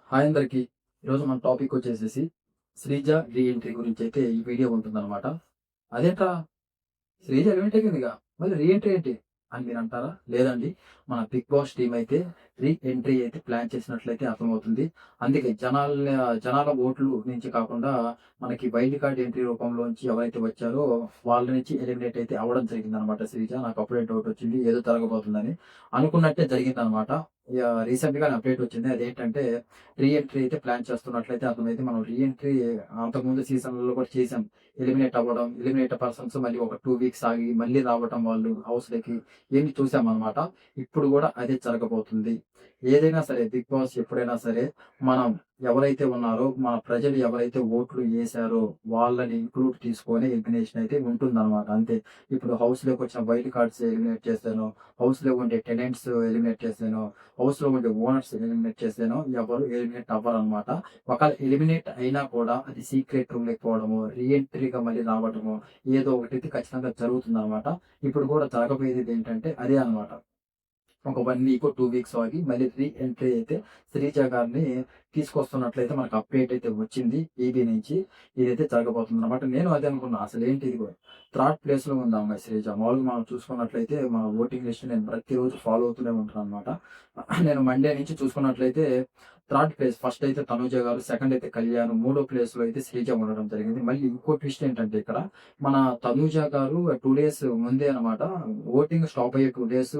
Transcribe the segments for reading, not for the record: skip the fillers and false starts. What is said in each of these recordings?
Hi అందరికి. ఈరోజు మన టాపిక్ వచ్చేసేసి శ్రీజ రీ ఎంట్రీ గురించి అయితే ఈ వీడియో ఉంటుందన్నమాట. అదేంట్రా, శ్రీజ ఎలిమినేట్ అయిపోయిందిగా, మళ్ళీ రీ ఎంట్రీ ఏంటి అని మీరు అంటారా? లేదండి, మన బిగ్ బాస్ టీం అయితే రీ ఎంట్రీ అయితే ప్లాన్ చేసినట్లయితే అర్థమవుతుంది. అందుకే జనాల ఓట్లు నుంచి కాకుండా మనకి వైల్డ్ కార్డ్ ఎంట్రీ రూపంలోంచి ఎవరైతే వచ్చారో వాళ్ళ నుంచి ఎలిమినేట్ అయితే అవ్వడం జరిగిందనమాట శ్రీజ. నాకు అప్పుడే డౌట్ వచ్చింది ఏదో జరగబోతుందని. అనుకున్నట్టే జరిగిందనమాట. రీసెంట్ గా అప్డేట్ వచ్చింది. అదేంటంటే రీ ఎంట్రీ అయితే ప్లాన్ చేస్తున్నట్లయితే అర్థమైంది. మనం రీ ఎంట్రీ అంతకుముందు సీజన్లలో కూడా చేసాం. ఎలిమినేట్ అవ్వడం, ఎలిమినేట్ పర్సన్స్ మళ్ళీ ఒక 2 వీక్స్ ఆగి మళ్ళీ రావటం వాళ్ళు హౌస్‌లోకి ఇయన్నీ చూసామనమాట. ఇప్పుడు గూడా అదే జరగబోతుంది. ఏదైనా సరే బిగ్ బాస్ ఎప్పుడైనా సరే మనం ఎవరైతే ఉన్నారో, మన ప్రజలు ఎవరైతే ఓట్లు ఏసారో వాళ్ళని ఇంక్లూడ్ తీసుకొని ఎలిమినేషన్ అయితే ఉంటుందనమాట. అంతే. ఇప్పుడు హౌస్‌లోకొచ్చిన వైల్డ్ కార్డ్స్ ఎలిమినేట్ చేశాను, హౌస్‌లో ఉండే టెనెంట్స్ ఎలిమినేట్ చేశాను, హౌస్‌లో ఉండే ఓనర్స్ ఎలిమినేట్ చేశాను, ఎవరు ఎలిమినేట్ అవ్వరనమాట. ఒకవేళ ఎలిమినేట్ అయినా కూడా అది సీక్రెట్ రూమ్‌లోకి పోవడమో, రీ ఎంట్రీగా మళ్ళీ రావడమో ఏదో ఒకటైతే ఖచ్చితంగా జరుగుతుందనమాట. ఇప్పుడు కూడా జరగబోయేది ఏంటంటే అదే అనమాట. ఒక 1 వీకో, 2 వీక్స్ ఆగి మళ్ళీ రీ ఎంట్రీ అయితే శ్రీజ గారిని తీసుకొస్తున్నట్లయితే మనకు అప్డేట్ అయితే వచ్చింది ఈబీ నుంచి. ఇదైతే జరగబోతుందనమాట. నేను అదే అనుకున్నా. అసలేంటి ఇదిగో థర్డ్ ప్లేస్‌లో ఉంది ఆ అమ్మాయి శ్రీజ. మామూలుగా మనం చూసుకున్నట్లయితే మన ఓటింగ్ లిస్ట్ నేను ప్రతిరోజు ఫాలో అవుతూనే ఉంటాననమాట. నేను మండే నుంచి చూసుకున్నట్లయితే థర్డ్ ప్లేస్ ఫస్ట్ అయితే తనూజ గారు, సెకండ్ అయితే కళ్యాణ్, మూడో ప్లేస్‌లో అయితే శ్రీజ ఉండడం జరిగింది. మళ్ళీ ఇంకో ట్విస్ట్ ఏంటంటే ఇక్కడ మన తనూజ గారు 2 డేస్ ముందే అనమాట, ఓటింగ్ స్టాప్ అయ్యే 2 డేస్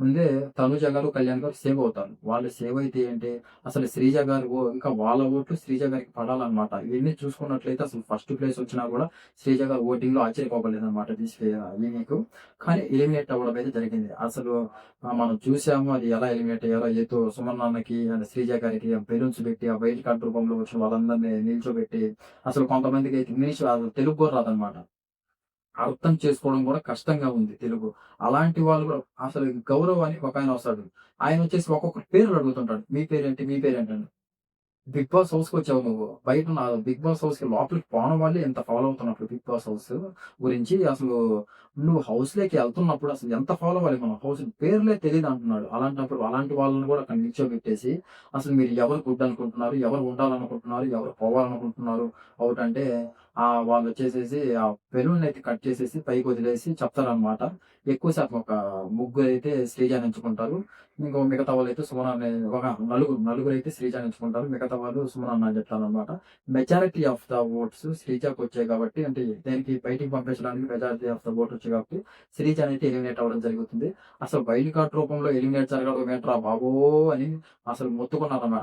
ముందే తనుజ గారు, కళ్యాణ్ గారు సేవ్ అవుతారు. వాళ్ళు సేవ్ అయితే ఏంటి, అసలు శ్రీజ గారు ఇంకా వాళ్ళ ఓట్లు శ్రీజ గారికి పడాలన్నమాట. ఇవన్నీ చూసుకున్నట్లయితే అసలు ఫస్ట్ ప్లేస్ వచ్చినా కూడా శ్రీజ గారు ఓటింగ్‌లో ఆశ్చర్యపోబడలేదన్నమాట ఈ వీకు. కానీ ఎలిమినేట్ అవ్వడం అయితే జరిగింది. అసలు మనం చూసాము అది ఎలా ఎలిమినేట్ అయ్యారో. ఏదో సుమన్ అన్నకి అండ్ శ్రీజ గారికి బెలూన్స్ పెట్టి ఆ వైల్డ్ కార్డ్ రూపంలో వచ్చిన వాళ్ళందరిని నిల్చోబెట్టి అసలు కొంతమందికి అయితే ఇంగ్లీష్ తెలుగు కూడా రాదన్నమాట. అర్థం చేసుకోవడం కూడా కష్టంగా ఉంది తెలుగు. అలాంటి వాళ్ళు కూడా అసలు గౌరవ్ అని ఒకాయన వస్తాడు. ఆయనొచ్చేసి ఒక్కొక్కరి పేర్లు అడుగుతుంటాడు. మీ పేరేంటి? మీ పేరేంటని. బిగ్ బాస్ హౌస్‌కొచ్చావు నువ్వు. బయటున్న బిగ్ బాస్ హౌస్‌కి లోపలికి పోని వాళ్ళే ఇంత ఫాలో అవుతున్నప్పుడు బిగ్ బాస్ హౌస్ గురించి అసలు నువ్వు హౌస్‌లోకి ఎళ్తున్నప్పుడు అసలు ఎంత ఫాలో అవ్వాలి మనం? హౌస్ పేర్లే తెలీదంటున్నాడు. అలాంటప్పుడు అలాంటి వాళ్ళని కూడా అక్కడ నిల్చోబెట్టేసి అసలు మీరు ఎవరు గుడ్ అనుకుంటున్నారు? ఎవరు ఉండాలనుకుంటున్నారు? ఎవరు పోవాలనుకుంటున్నారు? ఔట్ అంటే వాళ్ళొచ్చేసేసి ఆ బెలూన్‌నయితే కట్ చేసేసి పైకొదిలేసి చెప్తారనమాట. ఎక్కువ శాతం ఒక ముగ్గురైతే శ్రీజాని ఎంచుకుంటారు. ఇంకో మిగతా వాళ్ళైతే సుమన్ అనే ఒక నలుగురైతే శ్రీజాని ఎంచుకుంటారు. మిగతా వాళ్ళు సుమన్ అన్న అని చెప్తారనమాట. మెజారిటీ ఆఫ్ ద ఓట్స్ శ్రీజాకొచ్చాయి కాబట్టి, అంటే దేనికి బయటికి పంపించడానికి మెజారిటీ ఆఫ్ ద ఓట్ వచ్చాయి కాబట్టి శ్రీజానయితే ఎలిమినేట్ అవ్వడం జరుగుతుంది. అసలు వైల్డ్ కార్డ్ రూపంలో ఎలిమినేట్ జరగడం ఏంట్రా బాబో అని అసలు మొత్తుకున్నారన్నమాట.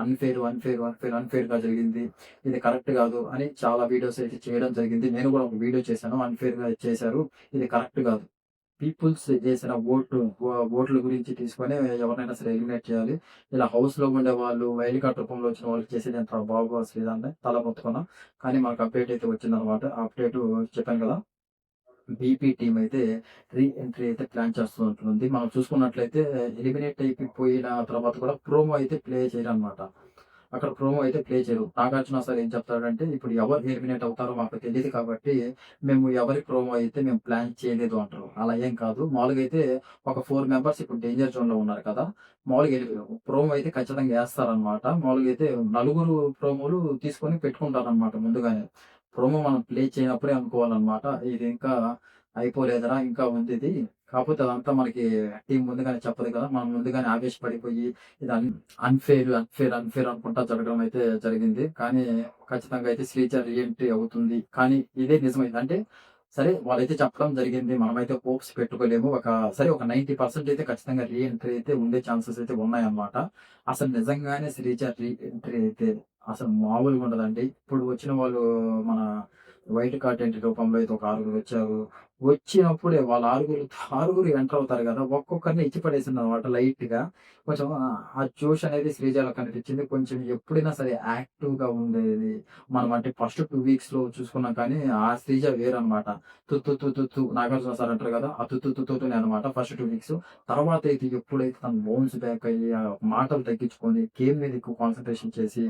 అన్‌ఫెయిర్‌గా జరిగింది. ఇది కరెక్ట్ గాదు అని చాలా వీడియోస్ అయితే చేయడం జరిగింది. నేను గూడా ఒక వీడియో చేశాను. అన్‌ఫెయిర్‌గా చేశారు. ఇది కరెక్ట్ గాదు. పీపుల్స్ చేసిన ఓట్ల గురించి తీసుకొని ఎవరినైనా సరే ఎలిమినేట్ చేయాలి. ఇలా హౌస్‌లో ఉండేవాళ్ళు, వైల్డ్ కార్డ్ రూపంలో వచ్చిన వాళ్ళు చేసేదేంట్రా బాబు అసలు ఇదని తల మొత్తుకున్నా. కానీ మనకు అప్డేట్ అయితే వచ్చిందనమాట. అప్డేటు చెప్పాను కదా! బీపీ టీమ్ అయితే రీ ఎంట్రీ అయితే ప్లాన్ చేస్తున్నట్లుంది. మనం చూసుకున్నట్లయితే ఎలిమినేట్ అయిపోయిన తర్వాత కూడా ప్రోమో అయితే ప్లే చేయరనమాట. అక్కడ ప్రోమో అయితే ప్లే చేయరు. నాగార్జున సార్ ఏం చెప్తాడంటే, ఇప్పుడు ఎవరు ఎలిమినేట్ అవుతారో మాకు తెలీదు కాబట్టి, మేము ఎవరి ప్రోమో అయితే మేము ప్లాన్ చేయలేదు అంటారు. అలా ఏం కాదు. మామూలుగా అయితే ఒక 4 మెంబర్స్ ఇప్పుడు డేంజర్ జోన్‌లో ఉన్నారు కదా! మామూలుగా ప్రోమో అయితే ఖచ్చితంగా ఏస్తారనమాట. మామూలుగా అయితే నలుగురు ప్రోమోలు తీసుకొని పెట్టుకుంటారనమాట ముందుగానే. ప్రోమో మనం ప్లే చేయనప్పుడే అనుకోవాలనమాట. ఇది ఇంకా అయిపోలేదురా, ఇంకా ఉందిది. కాకపోతే అదంతా మనకి టీమ్ ముందుగానే చెప్పదు కదా! మనం ముందుగానే ఆవేశపడిపోయి ఇది అన్‌ఫెయిర్ అనుకుంటా జరగడం అయితే జరిగింది. కానీ ఖచ్చితంగా అయితే శ్రీజ రీ ఎంట్రీ అవుతుంది. కానీ ఇదే నిజమైంది. అంటే సరే వాళ్ళైతే చెప్పడం జరిగింది. మనమైతే హోప్స్ పెట్టుకోలేము. సరే ఒక 90% అయితే ఖచ్చితంగా రీ ఎంట్రీ అయితే ఉండే ఛాన్సెస్ అయితే ఉన్నాయన్నమాట. అసలు నిజంగానే శ్రీజ రీ ఎంట్రీ అయితే అసలు మామూలుగా ఉండదండి. ఇప్పుడు వచ్చిన వాళ్ళు మన వైల్డ్ కార్డ్ ఎంట్రీ రూపంలో అయితే ఒక ఆరుగురు వచ్చారు. వచ్చినప్పుడే వాళ్ళ ఆరుగురు ఎంటర్ అవుతారు గదా! ఒక్కొక్కరిని ఇచ్చి పడేసిందనమాట లైట్‌గా. కొంచెం ఆ జోష్ అనేది శ్రీజలో కనిపించింది. కొంచెం ఎప్పుడైనా సరే యాక్టివ్‌గా ఉండేది. మనం అంటే ఫస్ట్ 2 వీక్స్‌లో చూసుకున్నాం కానీ, ఆ శ్రీజ వేరనమాట. తు తు తు తు తు నాగార్జున సార్ అంటారు గదా! ఆ తు తు తు తు తునే అనమాట ఫస్ట్ 2 వీక్స్. తర్వాతయితే ఎప్పుడైతే తను బౌన్స్ బ్యాక్ అయ్యి, ఆ మాటలు తగ్గించుకొని, గేమ్ మీద ఎక్కువ కాన్సంట్రేషన్ చేసి,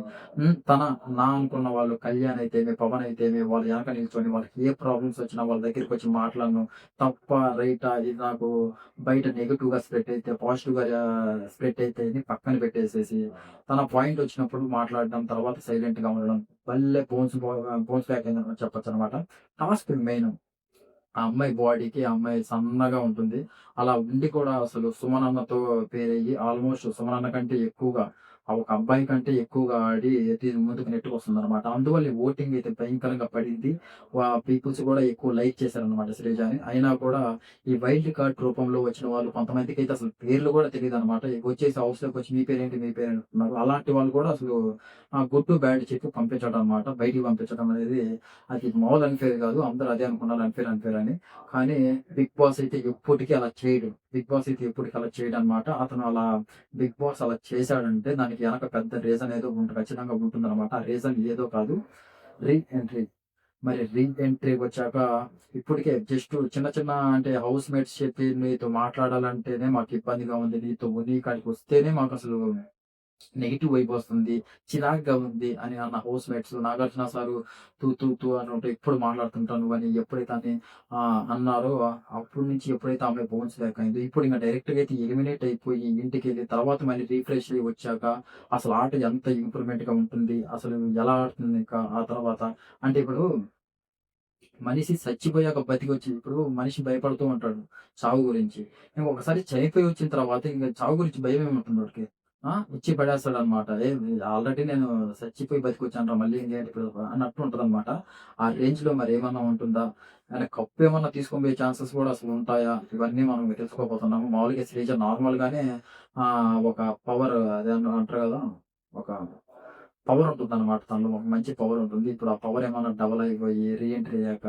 నా అనుకున్న వాళ్ళు కళ్యాణ్ అయితేమి, పవన్ అయితేమి, వాళ్ళ వెనక నిల్చొని వాళ్ళకి ఏ ప్రాబ్లమ్స్ వచ్చినా వాళ్ళ దగ్గరికొచ్చి మాట్లాడి మాట్లాడను. తప్ప, రైటా, ఇది నాకు బయట నెగెటివ్‌గా స్ప్రెడ్ అయితే, పాజిటివ్‌గా స్ప్రెడ్ అయితే ఇది పక్కన పెట్టేసేసి, తన పాయింట్ వచ్చినప్పుడు మాట్లాడడం, తర్వాత సైలెంట్‌గా ఉండడం. భలే బౌన్స్ బ్యాక్ అయిందని చెప్పొచ్చనమాట. Task main. ఆ అమ్మాయి బాడీకి ఆ అమ్మాయి సన్నగా ఉంటుంది. అలా ఉండి కూడా అసలు సుమన్ అన్నతో పేరయ్యి ఆల్‌మోస్ట్ సుమన్ అన్న కంటే ఎక్కువగా ఒక అబ్బాయి కంటే ఎక్కువగా ఆడి ముందుకు నెట్టుకొస్తుందనమాట. అందువల్ల ఈ ఓటింగ్ అయితే భయంకరంగా పడింది. పీపుల్స్ కూడా ఎక్కువ లైక్ చేశారనమాట శ్రీజాని. అయినా కూడా ఈ వైల్డ్ కార్డ్ రూపంలో వచ్చిన వాళ్ళు కొంతమందికైతే అసలు పేర్లు కూడా తెలీదనమాట. వచ్చేసి హౌస్‌లోకి వచ్చి మీ పేరేంటి? మీ పేరేంటి? అంటున్నారు. అలాంటి వాళ్ళు కూడా అసలు గుడ్ టు బ్యాడ్ చెప్పి పంపించడం అనమాట. బయటికి పంపించడం అనేది అది మామూలు అన్‌ఫెయిర్ కాదు. అందరూ అదే అనుకున్నారు అన్‌ఫెయిర్ అని. కానీ 'బిగ్ బాస్' అయితే ఎప్పటికి అలా చేయడు. 'బిగ్ బాస్' అయితే ఎప్పటికి అలా చేయడనమాట. అతను అలా 'బిగ్ బాస్' అలా చేశాడంటే దానికి వెనక పెద్ద రీజన్ ఏదో ఖచ్చితంగా ఉంటుందనమాట. ఆ రీజన్ ఏదో కాదు, రీ ఎంట్రీ. మరి రీ ఎంట్రీకొచ్చాక ఇప్పటికే జస్ట్ చిన్న చిన్న అంటే హౌస్ మేట్స్ చెప్పి నీతో మాట్లాడాలంటేనే మాకు ఇబ్బందిగా ఉంది. నీ కాడికి వస్తేనే మాకసలు నెగెటివ్ వైబ్ వస్తుంది. చిరాకుగా ఉంది అని అన్న హౌస్ మేట్స్ 'నాగార్జున సారు' తూ తూ తూ అనుకుంట ఎప్పుడు మాట్లాడుతుంటావు నువ్వని ఎప్పుడైతే అని అన్నారో అప్పటి నుంచి ఎప్పుడైతే ఆమె బౌన్స్ బ్యాక్ అయిందో ఇప్పుడు ఇంక డైరెక్ట్‌గా అయితే ఎలిమినేట్ అయిపోయి ఇంటికెళ్ళి తర్వాత మళ్ళీ రిఫ్రెష్ అయ్యి వచ్చాక అసలు ఆట ఎంత ఇంప్రూవ్‌మెంట్‌గా ఉంటుంది. అసలు ఎలా ఆడుతుంది ఇంకా ఆ తర్వాత అంటే ఇప్పుడు మనిషి చచ్చిపోయాక బతికొచ్చి ఇప్పుడు మనిషి భయపడుతూ ఉంటాడు చావు గురించి. ఒకసారి చనిపోయి వచ్చిన తర్వాత ఇంక చావు గురించి భయమేముంటుంది వాడికి. ఇచ్చి పడేస్తాడనమాట. ఆల్రెడీ నేను చచ్చిపోయి బతికొచ్చానురా మళ్ళీ ఇంకేంటి ఇప్పుడు అన్నట్టు ఉంటదనమాట. ఆ రేంజ్‌లో మరేమన్నా ఉంటుందా? ఆయన కప్పేమన్నా తీసుకొని పోయే ఛాన్సెస్ కూడా అసలు ఉంటాయా? ఇవన్నీ మనం తెలుసుకోబోతున్నాము. మామూలుగా శ్రీజ నార్మల్‌గానే ఒక పవర్ అదే అంటారు కదా! ఒక పవర్ ఉంటుందన్నమాట తనలో. ఒక మంచి పవర్ ఉంటుంది. ఇప్పుడు ఆ పవర్ ఏమన్నా డబల్ అయిపోయి రీ ఎంట్రీ అయ్యాక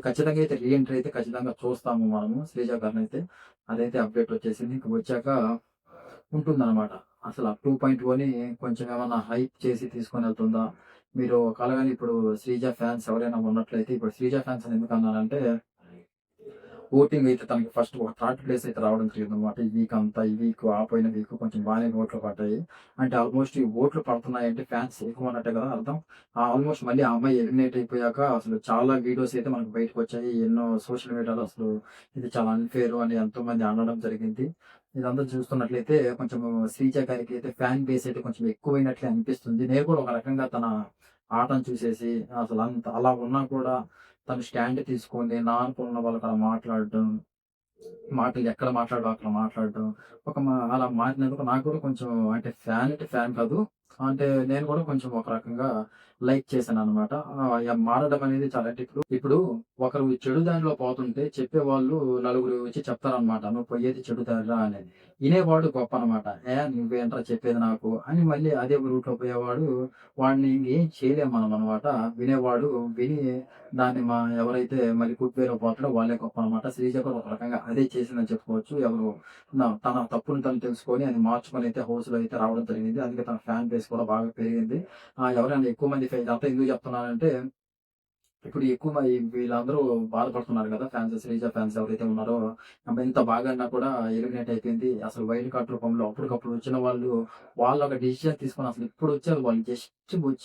ఖచ్చితంగా అయితే రీ ఎంట్రీ అయితే ఖచ్చితంగా చూస్తాము మనము శ్రీజ గారినైతే. అదైతే అప్‌డేట్ వచ్చేసింది. ఇంక వచ్చాక ఉంటుందన్నమాట. అసలు ఆ 2.0ని కొంచెం ఏమన్నా హైప్ చేసి తీసుకొనెళ్తుందా? మీరు ఒకవేళ గాని ఇప్పుడు శ్రీజ ఫ్యాన్స్ ఎవరైనా ఉన్నట్లయితే ఇప్పుడు శ్రీజ ఫ్యాన్స్ అని ఎందుకన్నానంటే ఓటింగ్ అయితే తనకి ఫస్ట్ ఒక థర్డ్ ప్లేస్ అయితే రావడం జరిగిందనమాట. ఈ వీక్ అంతా, ఈ వీక్ ఆ పోయిన వీక్ కొంచెం బానే ఓట్లు పడ్డాయి. అంటే ఆల్మోస్ట్ ఈ ఓట్లు పడుతున్నాయంటే ఫ్యాన్స్ ఎక్కువ అన్నట్టే కదా అర్థం. ఆల్మోస్ట్ మళ్ళీ ఆ అమ్మాయి ఎలిమినేట్ అయిపోయాక అసలు చాలా వీడియోస్ అయితే మనకు బయటకొచ్చాయి. ఎన్నో సోషల్ మీడియాలో అసలు ఇది చాలా అన్‌ఫెయిర్ అని ఎంతోమంది అనడం జరిగింది. ఇదంతా చూస్తున్నట్లయితే కొంచెం శ్రీజ గారికి అయితే ఫ్యాన్ బేస్ అయితే కొంచెం ఎక్కువైనట్లే అనిపిస్తుంది. నేను కూడా ఒక రకంగా తన ఆటను చూసేసి అసలు అలా ఉన్నా కూడా తను స్టాండ్ తీసుకొని నా అనుకున్న వాళ్ళకి అలా మాట్లాడడం, మాటలు ఎక్కడ మాట్లాడాలో అక్కడ మాట్లాడడం. అలా మారినందుకు నాకు కూడా కొంచెం అంటే ఫ్యాన్ కాదు. అంటే నేను కూడా కొంచెం ఒక రకంగా లైక్ చేశాననమాట. మారడం అనేది చాలా అంటే ఇప్పుడు ఒకరు చెడు దారిలో పోతుంటే చెప్పేవాళ్ళు నలుగురు వచ్చి చెప్తారనమాట. "నువ్వు పోయేది చెడు దారిరా" అనేది. వినేవాడు గొప్పనమాట. నువ్వేంట్రా చెప్పేది నాకు" అని మళ్ళీ అదే రూట్‌లో పోయేవాడు వాడిని ఇంకేం చేయలేం మనమనమాట. వినేవాడు విని దాన్ని ఎవరైతే మళ్ళీ గుడ్ వేలో పోతాడో వాళ్ళే గొప్పనమాట. శ్రీజ కూడా ఒక రకంగా అదే చేసిందని చెప్పుకోవచ్చు. తన తప్పుని తను తెలుసుకొని అది మార్చుకొని అయితే హౌస్‌లో అయితే రావడం జరిగింది. అందుకే తన ఫ్యాన్ బేస్ కూడా బాగా పెరిగింది. ఎవరైనా ఎక్కువ మంది ఇదంతా ఎందుకు చెప్తున్నానంటే ఇప్పుడు ఎక్కువ వీళ్ళందరూ బాధపడుతున్నారు కదా! శ్రీజ ఫ్యాన్స్ ఎవరైతే ఉన్నారో, ఇంత బాగా ఆడినా కూడా ఎలిమినేట్ అయిపోయింది. అసలు వైల్డ్ కార్డ్ రూపంలో అప్పటికప్పుడు వచ్చిన వాళ్ళు, వాళ్ళొక డెసిషన్ తీసుకొని అసలు ఇప్పుడొచ్చారు వాళ్ళు జస్ట్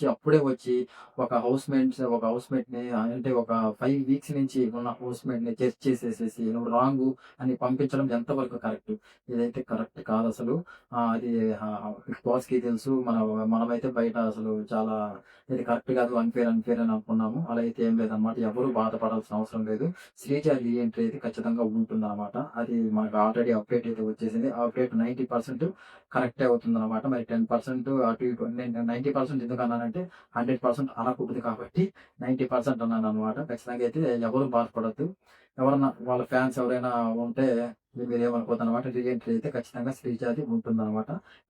అప్పుడే వచ్చి ఒక హౌస్‌మేట్‌ని అంటే ఒక 5 వీక్స్ నుంచి ఉన్న హౌస్‌మేట్‌ని జడ్జ్ చేసేసేసి నువ్వు రాంగు అని పంపించడం ఎంతవరకు కరెక్ట్? ఇదైతే కరెక్ట్ కాదసలు. అది బిగ్ బాస్‌కి తెలుసు. మనమైతే బయట అసలు చాలా ఇది కరెక్ట్ కాదు. అన్‌ఫెయిర్ అని అనుకున్నాము. అలా అయితే ఏం లేదనమాట. ఎవరు బాధపడాల్సిన అవసరం లేదు. శ్రీజ రీ ఎంట్రీ అయితే ఖచ్చితంగా ఉంటుందనమాట. అది మనకు ఆల్రెడీ అప్డేట్ అయితే వచ్చేసింది. ఆ అప్డేట్ 90% కరెక్టే అవుతుందనమాట. మరి 10% అటు ఇటు నేను 90% ఎందుకన్నానంటే 100% అనకూడదు కాబట్టి 90% అన్నాననమాట. ఖచ్చితంగా అయితే ఎవరు బాధపడొద్దు. ఎవరన్నా వాళ్ళ ఫ్యాన్స్ ఎవరైనా ఉంటే మీరేమనుకోవద్దనమాట. రీ ఎంట్రీ అయితే ఖచ్చితంగా శ్రీజాది ఉంటుందనమాట.